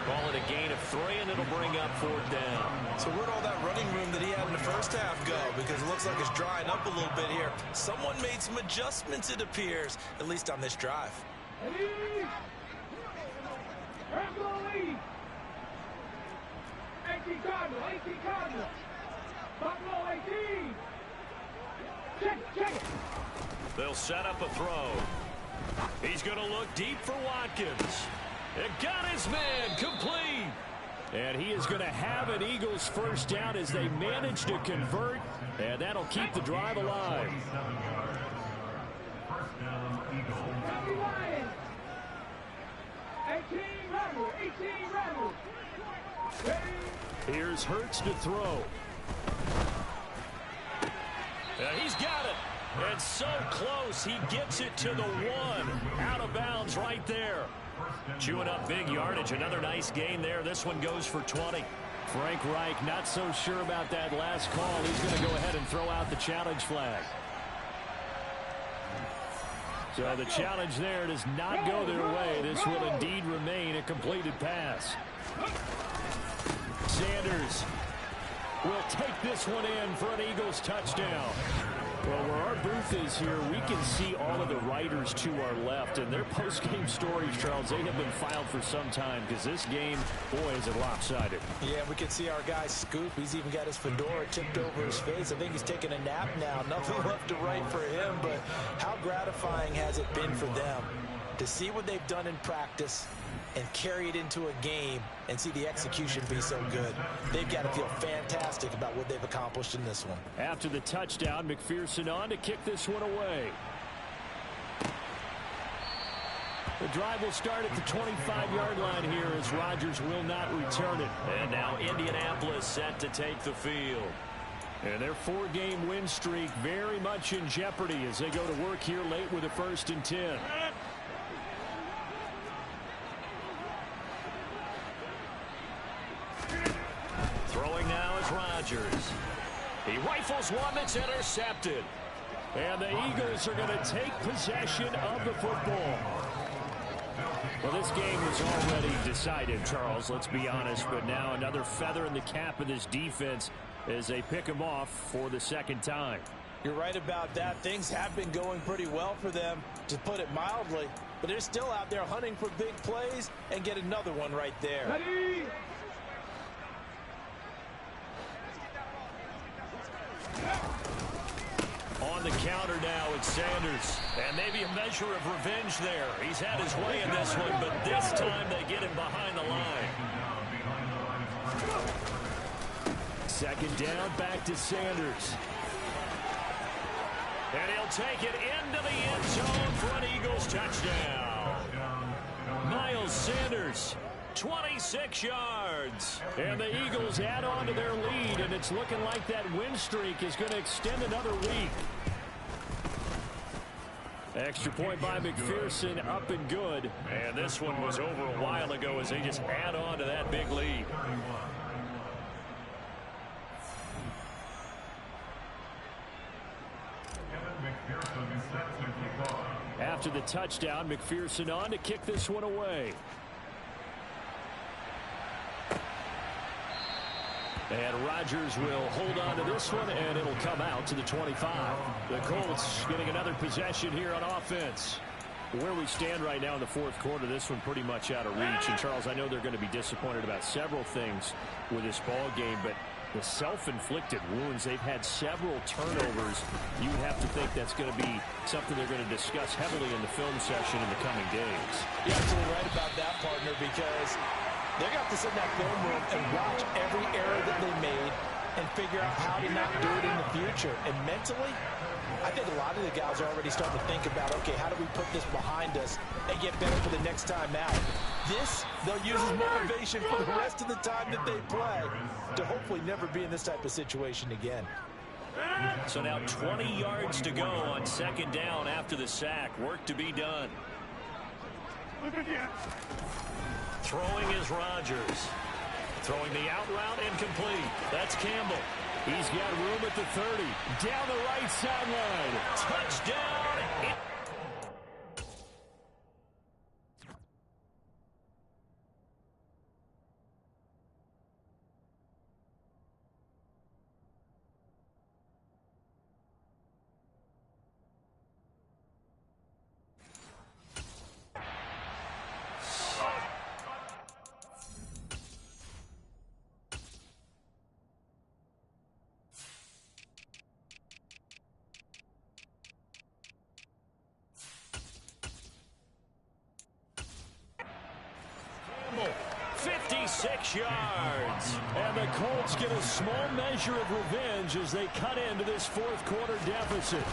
Call it a gain of 3, and it'll bring up 4th down. So where'd all that running room that he had in the first half go? Because it looks like it's drying up a little bit here. Someone made some adjustments, it appears, at least on this drive. 18 Cardinal, 18 Cardinal. Buffalo 18. Check it. They'll set up a throw. He's going to look deep for Watkins. It got his man complete. And he is going to have an Eagles first down as they manage to convert. And that'll keep the drive alive. First down, Eagles. 18 Rebels. Here's Hurts to throw. He's got it. And so close, he gets it to the 1. Out of bounds right there. Chewing up big yardage. Another nice gain there. This one goes for 20. Frank Reich not so sure about that last call. He's going to go ahead and throw out the challenge flag. So the challenge there does not go their way. This will indeed remain a completed pass. Sanders will take this one in for an Eagles touchdown. Well, where our booth is here, we can see all of the writers to our left. And their post-game stories, Charles, they have been filed for some time because this game, boy, is it lopsided. Yeah, we can see our guy Scoop. He's even got his fedora tipped over his face. I think he's taking a nap now. Nothing left to write for him, but how gratifying has it been for them to see what they've done in practice and carry it into a game and see the execution be so good. They've got to feel fantastic about what they've accomplished in this one. After the touchdown, McPherson on to kick this one away. The drive will start at the 25-yard line here as Rodgers will not return it. And now Indianapolis set to take the field. And their 4-game win streak very much in jeopardy as they go to work here late with a 1st and 10. Throwing now is Rodgers. He rifles one that's intercepted. And the Eagles are going to take possession of the football. Well, this game was already decided, Charles, let's be honest. But now another feather in the cap of this defense as they pick him off for the 2nd time. You're right about that. Things have been going pretty well for them, to put it mildly. But they're still out there hunting for big plays and get another one right there. Ready. On the counter now, it's Sanders. And maybe a measure of revenge there. He's had his way in this one, but this time they get him behind the line. 2nd down, back to Sanders. And he'll take it into the end zone for an Eagles touchdown. Miles Sanders, 26 yards. and the Eagles add on to their lead, and it's looking like that win streak is going to extend another week. Extra point by McPherson, up and good. And this one was over a while ago as they just add on to that big lead. After the touchdown, McPherson on to kick this one away. And Rodgers will hold on to this one, and it'll come out to the 25. The Colts getting another possession here on offense. Where we stand right now in the 4th quarter, this one pretty much out of reach. And, Charles, I know they're going to be disappointed about several things with this ball game, but The self-inflicted wounds, they've had several turnovers. You have to think that's going to be something they're going to discuss heavily in the film session in the coming days. You're absolutely right about that, partner, because they're going to have to sit in that film room and watch every error that they made and figure out how to not do it in the future. And mentally, I think a lot of the guys are already starting to think about, okay, how do we put this behind us and get better for the next time out? This, they'll use as motivation for the rest of the time that they play to hopefully never be in this type of situation again. So now 20 yards to go on second down after the sack. Work to be done. Throwing is Rodgers. Throwing the out route incomplete. That's Campbell. He's got room at the 30. Down the right sideline. Touchdown. Campbell, 56 yards. And the Colts get a small measure of revenge as they cut into this fourth quarter deficit.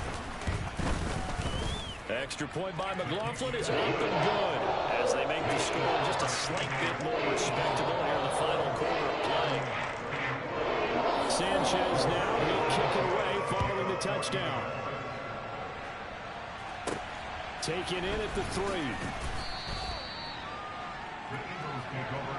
Extra point by McLaughlin is up and good as they make the score just a slight bit more respectable here in the final quarter of play. Sanchez now, he'll kick it away following the touchdown. Taken in at the 3.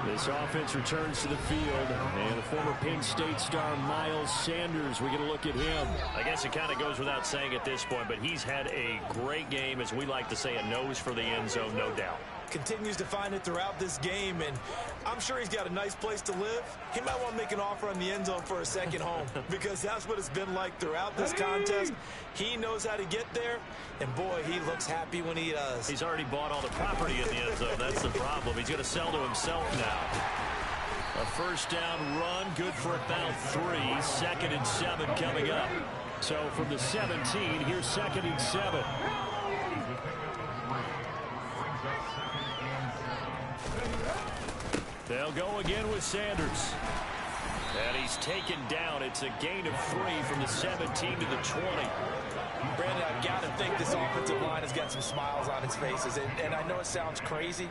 This offense returns to the field, and the former Penn State star Miles Sanders, we get a look at him. I guess it kind of goes without saying at this point, but he's had a great game, as we like to say, a nose for the end zone, no doubt. Continues to find it throughout this game, and I'm sure he's got a nice place to live. He might want to make an offer on the end zone for a second home because that's what it's been like throughout this contest. He knows how to get there, and boy, he looks happy when he does. He's already bought all the property in the end zone. That's the problem. He's going to sell to himself now. A first down run, good for about 3. 2nd and 7 coming up. So from the 17, here's 2nd and 7. They'll go again with Sanders. And he's taken down. It's a gain of 3 from the 17 to the 20. Brandon, I've got to think this offensive line has got some smiles on its faces. And I know it sounds crazy,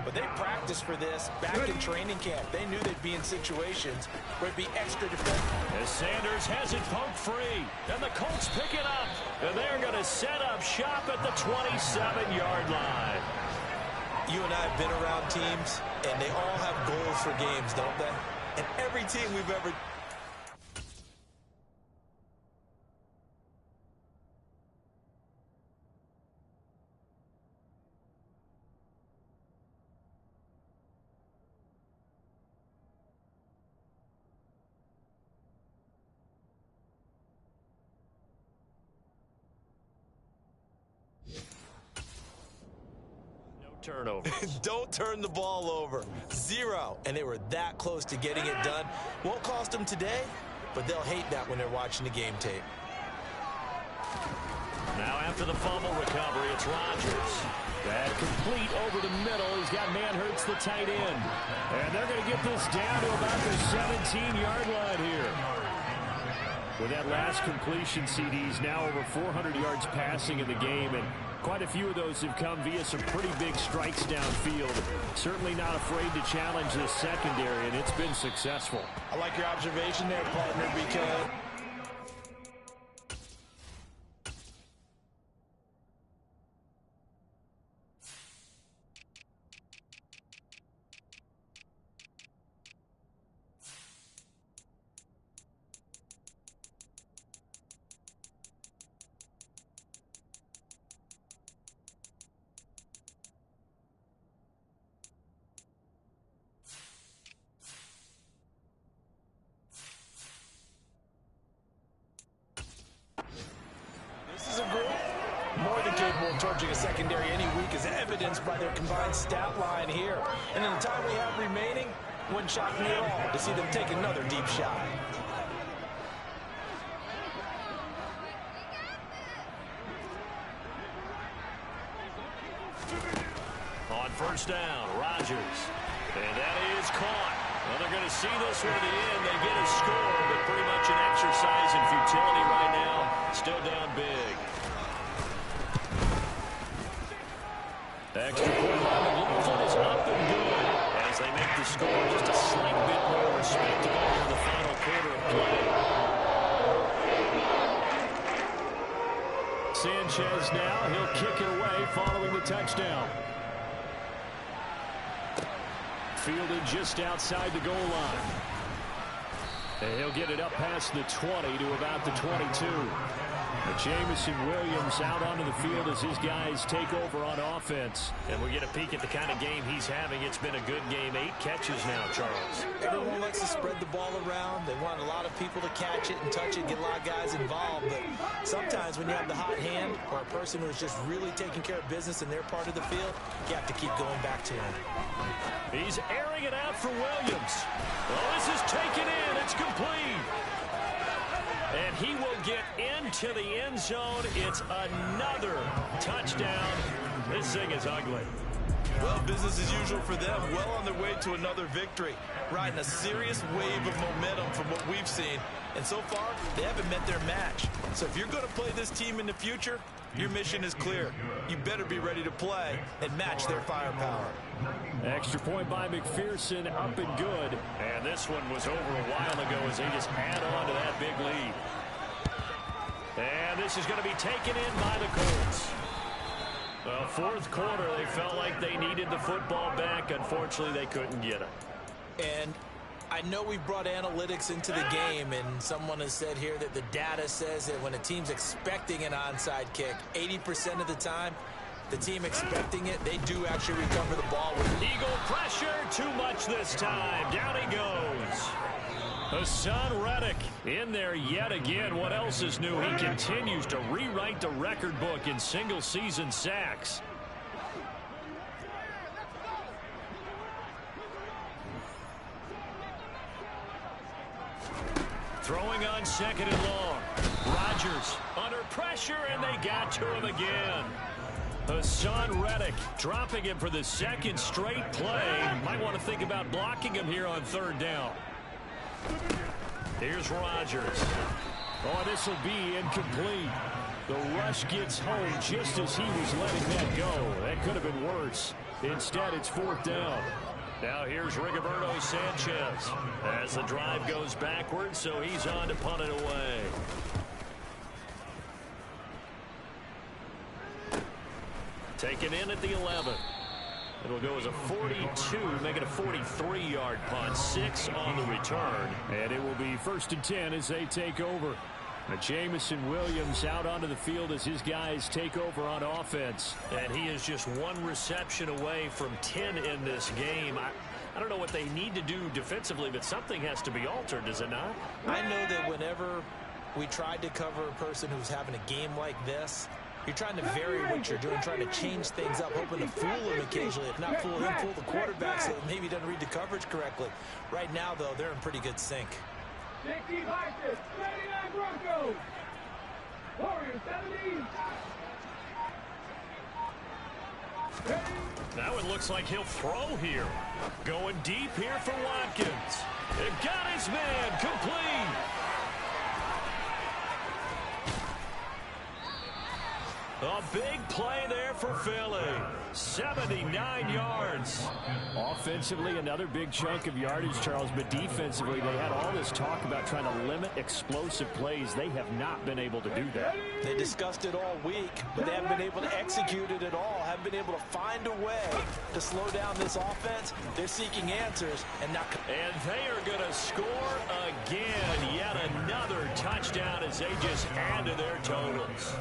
but they practiced for this back in training camp. They knew they'd be in situations where it'd be extra defensive. As Sanders has it poked free. And the Colts pick it up. And they're going to set up shop at the 27-yard line. You and I have been around teams, and they all have goals for games, don't they? And every team we've ever... Turnovers. Don't turn the ball over. 0. And they were that close to getting it done. Won't cost them today, but they'll hate that when they're watching the game tape. Now after the fumble recovery, it's Rodgers. That complete over the middle. He's got Manhurts, the tight end. And they're going to get this down to about the 17-yard line here. With that last completion, CD's now over 400 yards passing in the game, and quite a few of those have come via some pretty big strikes downfield. Certainly not afraid to challenge this secondary, and it's been successful. I like your observation there, partner, because... Torching a secondary any week is evidenced by their combined stat line here. And in the time we have remaining, wouldn't shock me at all to see them take another deep shot. On first down, Rodgers. And that is caught. Well, they're going to see this one at the end. They get a score, but pretty much an exercise in futility right now. Still down big. Extra point line of Littleton is up and good as they make the score just a slight bit more respectable in the final quarter of play. Sanchez now, he'll kick it away following the touchdown. Fielded just outside the goal line. And he'll get it up past the 20 to about the 22. Jamison Williams out onto the field as his guys take over on offense. And we get a peek at the kind of game he's having. It's been a good game. 8 catches now, Charles. Everyone likes to spread the ball around. They want a lot of people to catch it and touch it, get a lot of guys involved. But sometimes when you have the hot hand or a person who's just really taking care of business in their part of the field, you have to keep going back to him. He's airing it out for Williams. Well, this is taken in. It's complete. And he will get into the end zone. It's another touchdown. This thing is ugly. Well, business as usual for them. Well on their way to another victory. Riding a serious wave of momentum from what we've seen. And so far, they haven't met their match. So if you're going to play this team in the future, your mission is clear. You better be ready to play and match their firepower. Extra point by McPherson, up and good. And this one was over a while ago as they just add on to that big lead. And this is going to be taken in by the Colts. Well, fourth quarter, they felt like they needed the football back. Unfortunately, they couldn't get it. And I know we brought analytics into the game, and someone has said here that the data says that when a team's expecting an onside kick, 80% of the time, the team expecting it, they do actually recover the ball. Eagle pressure, too much this time. Down he goes. Hassan Reddick in there yet again. What else is new? He continues to rewrite the record book in single-season sacks. Throwing on second and long. Rodgers under pressure, and they got to him again. Hassan Reddick dropping him for the second straight play. Might want to think about blocking him here on third down. Here's Rodgers. Oh, this will be incomplete. The rush gets home just as he was letting that go. That could have been worse. Instead, it's fourth down. Now here's Rigoberto Sanchez as the drive goes backwards, so he's on to punt it away. Taken in at the 11. It'll go as a 42, make it a 43-yard punt. 6 on the return. And it will be 1st and 10 as they take over. Jamison Williams out onto the field as his guys take over on offense. And he is just one reception away from 10 in this game. I don't know what they need to do defensively, but something has to be altered, does it not? I know that whenever we tried to cover a person who's having a game like this, you're trying to vary what you're doing, trying to change things up, hoping to fool him occasionally. If not fool him, fool the quarterback so that maybe he doesn't read the coverage correctly. Right now, though, they're in pretty good sync. 60 Vikings, 79 Broncos. Warriors, 70. Now it looks like he'll throw here. Going deep here for Watkins. It got his man complete. A big play there for Philly. 79 yards. Offensively, another big chunk of yardage, Charles, but defensively, they had all this talk about trying to limit explosive plays. They have not been able to do that. They discussed it all week, but they haven't been able to execute it at all. Haven't been able to find a way to slow down this offense. They're seeking answers and not. And they are going to score again. Yet another touchdown as they just add to their totals.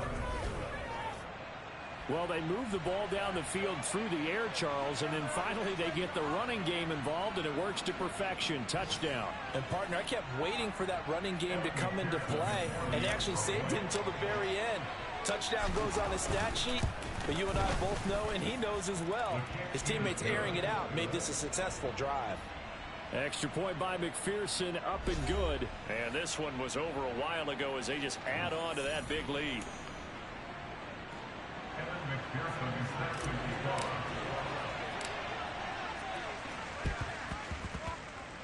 Well, they move the ball down the field through the air, Charles, and then finally they get the running game involved, and it works to perfection. Touchdown. And, partner, I kept waiting for that running game to come into play, and they actually saved it until the very end. Touchdown goes on his stat sheet, but you and I both know, and he knows as well, his teammates airing it out made this a successful drive. Extra point by McPherson, up and good. And this one was over a while ago as they just add on to that big lead.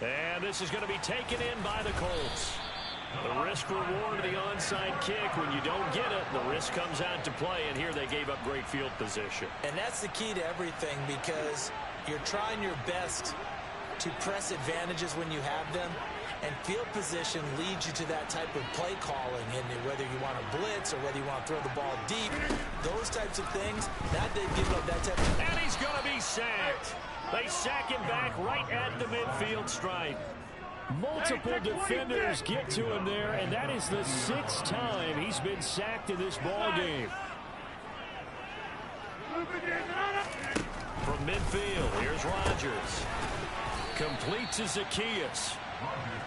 And this is going to be taken in by the Colts. The risk-reward of the onside kick. When you don't get it, the risk comes out to play, and here they gave up great field position. And that's the key to everything, because you're trying your best to press advantages when you have them, and field position leads you to that type of play calling, and whether you want to blitz or whether you want to throw the ball deep, those types of things, now they've given up that type of... And he's going to be sacked. They sack him back right at the midfield stripe. Multiple defenders get to him there, and that is the 6th time he's been sacked in this ball game. From midfield, here's Rodgers. Complete to Zacchaeus.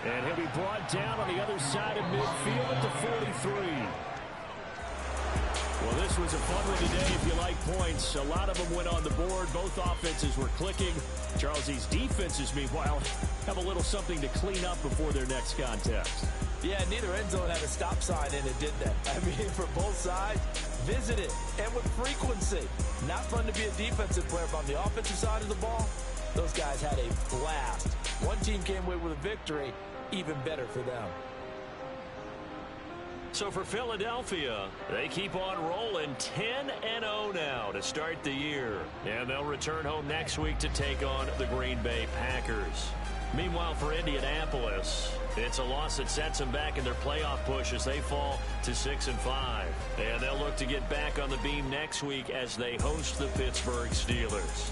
And he'll be brought down on the other side of midfield at the 43. Well, this was a fun one today if you like points. A lot of them went on the board. Both offenses were clicking. Charles, these defenses, meanwhile, have a little something to clean up before their next contest. Yeah, neither end zone had a stop sign, and it did that. I mean, for both sides, visit it, and with frequency. Not fun to be a defensive player, but on the offensive side of the ball, those guys had a blast. One team came away with a victory, even better for them. So for Philadelphia, they keep on rolling 10-0 now to start the year. And they'll return home next week to take on the Green Bay Packers. Meanwhile, for Indianapolis, it's a loss that sets them back in their playoff push as they fall to 6-5. And they'll look to get back on the beam next week as they host the Pittsburgh Steelers.